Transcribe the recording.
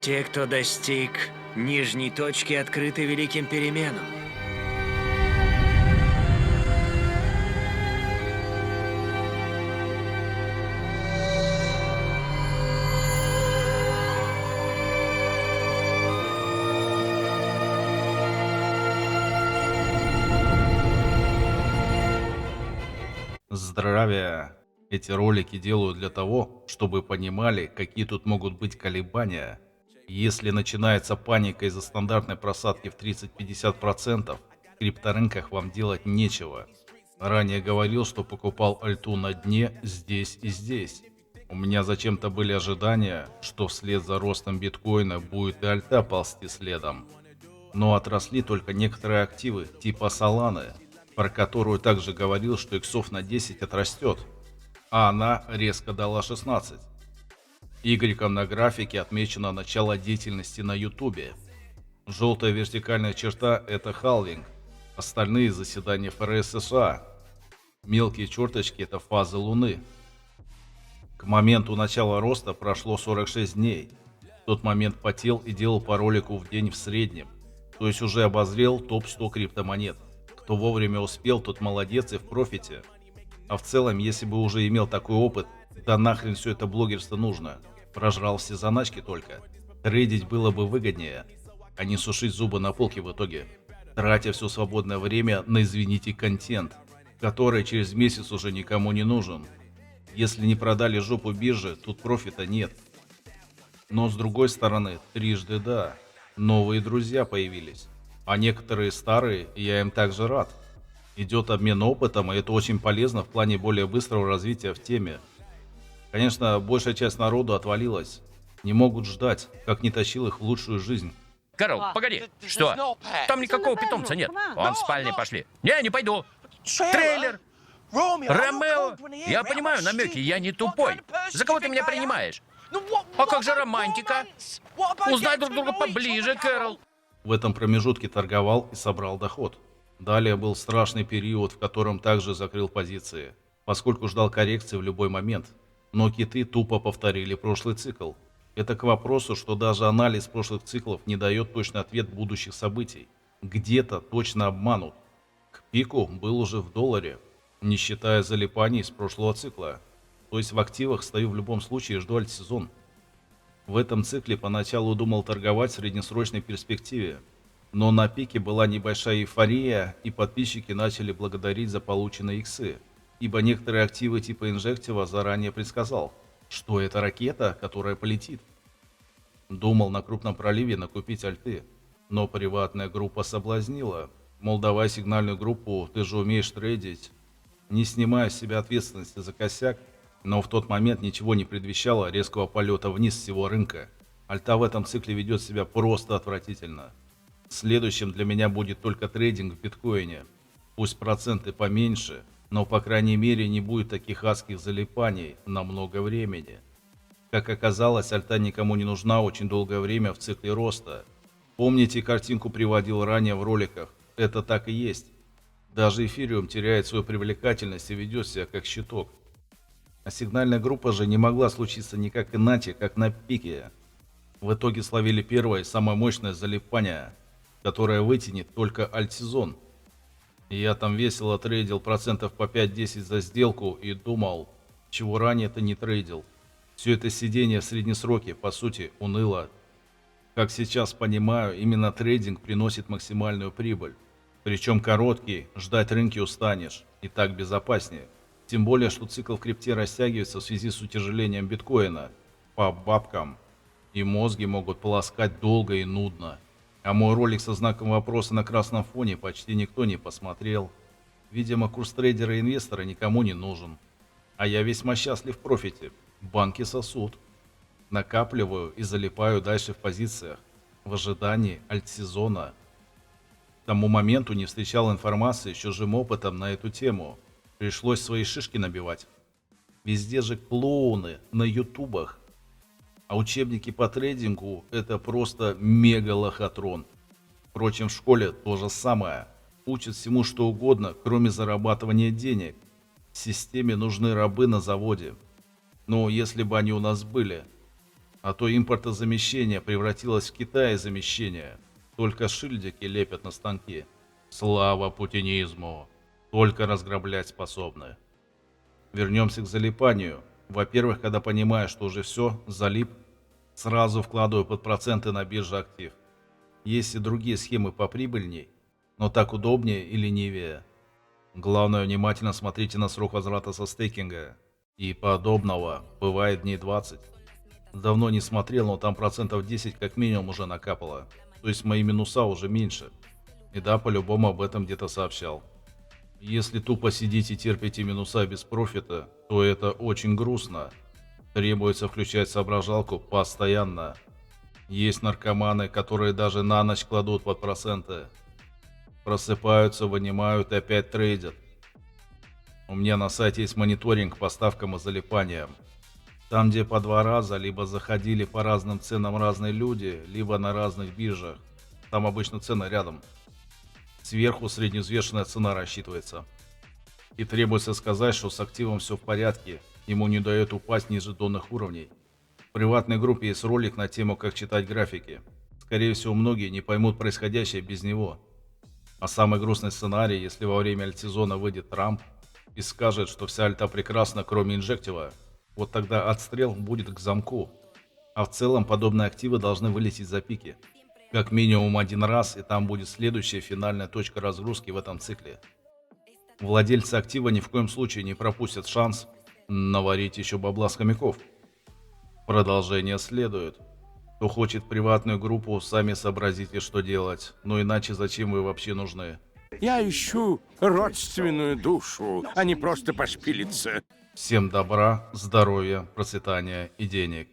Те, кто достиг нижней точки, открыты великим переменам. Здравия! Эти ролики делаю для того, чтобы понимали, какие тут могут быть колебания. Если начинается паника из-за стандартной просадки в 30-50%, в крипторынках вам делать нечего. Ранее говорил, что покупал альту на дне здесь и здесь. У меня зачем-то были ожидания, что вслед за ростом биткоина будет и альта ползти следом. Но отросли только некоторые активы, типа Solana, про которую также говорил, что иксов на 10 отрастет, а она резко дала 16. Игреком на графике отмечено начало деятельности на Ютубе. Желтая вертикальная черта – это халвинг, остальные заседания ФРС США. Мелкие черточки – это фазы Луны. К моменту начала роста прошло 46 дней. В тот момент потел и делал по ролику в день в среднем. То есть уже обозрел топ-100 криптомонет. Кто вовремя успел, тот молодец и в профите. А в целом, если бы уже имел такой опыт, да нахрен все это блогерство нужно. Прожрал все заначки только. Трейдить было бы выгоднее, а не сушить зубы на полке в итоге. Тратя все свободное время на, извините, контент, который через месяц уже никому не нужен. Если не продали жопу биржи, тут профита нет. Но с другой стороны, трижды да. Новые друзья появились. А некоторые старые, и я им также рад. Идет обмен опытом, и это очень полезно в плане более быстрого развития в теме. Конечно, большая часть народу отвалилась. Не могут ждать, как не тащил их в лучшую жизнь. Кэрол, погоди. Что? Там никакого питомца нет. Он в спальне пошли. Не пойду. Трейлер. Ромео. Я понимаю намеки, я не тупой. За кого ты меня принимаешь? А как же романтика? Узнай друг друга поближе, Кэрол. В этом промежутке торговал и собрал доход. Далее был страшный период, в котором также закрыл позиции, поскольку ждал коррекции в любой момент. Но киты тупо повторили прошлый цикл. Это к вопросу, что даже анализ прошлых циклов не дает точный ответ будущих событий. Где-то точно обманут. К пику был уже в долларе, не считая залипаний с прошлого цикла. То есть в активах стою в любом случае и жду альтсезон. В этом цикле поначалу думал торговать в среднесрочной перспективе. Но на пике была небольшая эйфория, и подписчики начали благодарить за полученные иксы. Ибо некоторые активы типа инжектива заранее предсказал, что это ракета, которая полетит. Думал на крупном проливе накупить альты, но приватная группа соблазнила. Мол, давай сигнальную группу, ты же умеешь трейдить. Не снимая с себя ответственности за косяк, но в тот момент ничего не предвещало резкого полета вниз всего рынка. Альта в этом цикле ведет себя просто отвратительно. Следующим для меня будет только трейдинг в биткоине. Пусть проценты поменьше, но по крайней мере не будет таких адских залипаний на много времени. Как оказалось, альта никому не нужна очень долгое время в цикле роста. Помните, картинку приводил ранее в роликах? Это так и есть. Даже эфириум теряет свою привлекательность и ведет себя как щиток. А сигнальная группа же не могла случиться никак иначе, как на пике. В итоге словили первое и самое мощное залипание, которое вытянет только альтсезон. И я там весело трейдил процентов по 5-10 за сделку и думал, чего ранее-то не трейдил. Все это сидение в среднесроке, по сути, уныло. Как сейчас понимаю, именно трейдинг приносит максимальную прибыль. Причем короткий, ждать рынки устанешь, и так безопаснее. Тем более, что цикл в крипте растягивается в связи с утяжелением биткоина по бабкам, и мозги могут полоскать долго и нудно. А мой ролик со знаком вопроса на красном фоне почти никто не посмотрел. Видимо, курс трейдера и инвестора никому не нужен. А я весьма счастлив в профите. Банки сосут. Накапливаю и залипаю дальше в позициях, в ожидании альтсезона. К тому моменту не встречал информации с чужим опытом на эту тему. Пришлось свои шишки набивать. Везде же клоуны на ютубах. А учебники по трейдингу – это просто мега-лохотрон. Впрочем, в школе то же самое. Учат всему что угодно, кроме зарабатывания денег. Системе нужны рабы на заводе. Но если бы они у нас были. А то импортозамещение превратилось в Китаезамещение. Только шильдики лепят на станке. Слава путинизму. Только разграблять способны. Вернемся к залипанию. Во-первых, когда понимаю, что уже все, залип, сразу вкладываю под проценты на бирже актив. Есть и другие схемы поприбыльней, но так удобнее и ленивее. Главное, внимательно смотрите на срок возврата со стейкинга. И подобного бывает дней 20. Давно не смотрел, но там процентов 10 как минимум уже накапало. То есть мои минуса уже меньше. И да, по-любому об этом где-то сообщал. Если тупо сидите и терпите минуса без профита, то это очень грустно. Требуется включать соображалку постоянно. Есть наркоманы, которые даже на ночь кладут под проценты. Просыпаются, вынимают и опять трейдят. У меня на сайте есть мониторинг по ставкам и залипаниям. Там, где по 2 раза либо заходили по разным ценам разные люди, либо на разных биржах. Там обычно цены рядом. Сверху средневзвешенная цена рассчитывается. И требуется сказать, что с активом все в порядке, ему не дает упасть ниже донных уровней. В приватной группе есть ролик на тему, как читать графики. Скорее всего, многие не поймут происходящее без него. А самый грустный сценарий, если во время альтсезона выйдет Трамп и скажет, что вся альта прекрасна, кроме инжектива, вот тогда отстрел будет к замку. А в целом подобные активы должны вылететь за пики. Как минимум один раз, и там будет следующая финальная точка разгрузки в этом цикле. Владельцы актива ни в коем случае не пропустят шанс наварить еще бабла с хомяков. Продолжение следует. Кто хочет приватную группу, сами сообразите, что делать. Но иначе зачем вы вообще нужны? Я ищу родственную душу, а не просто пошпилиться. Всем добра, здоровья, процветания и денег.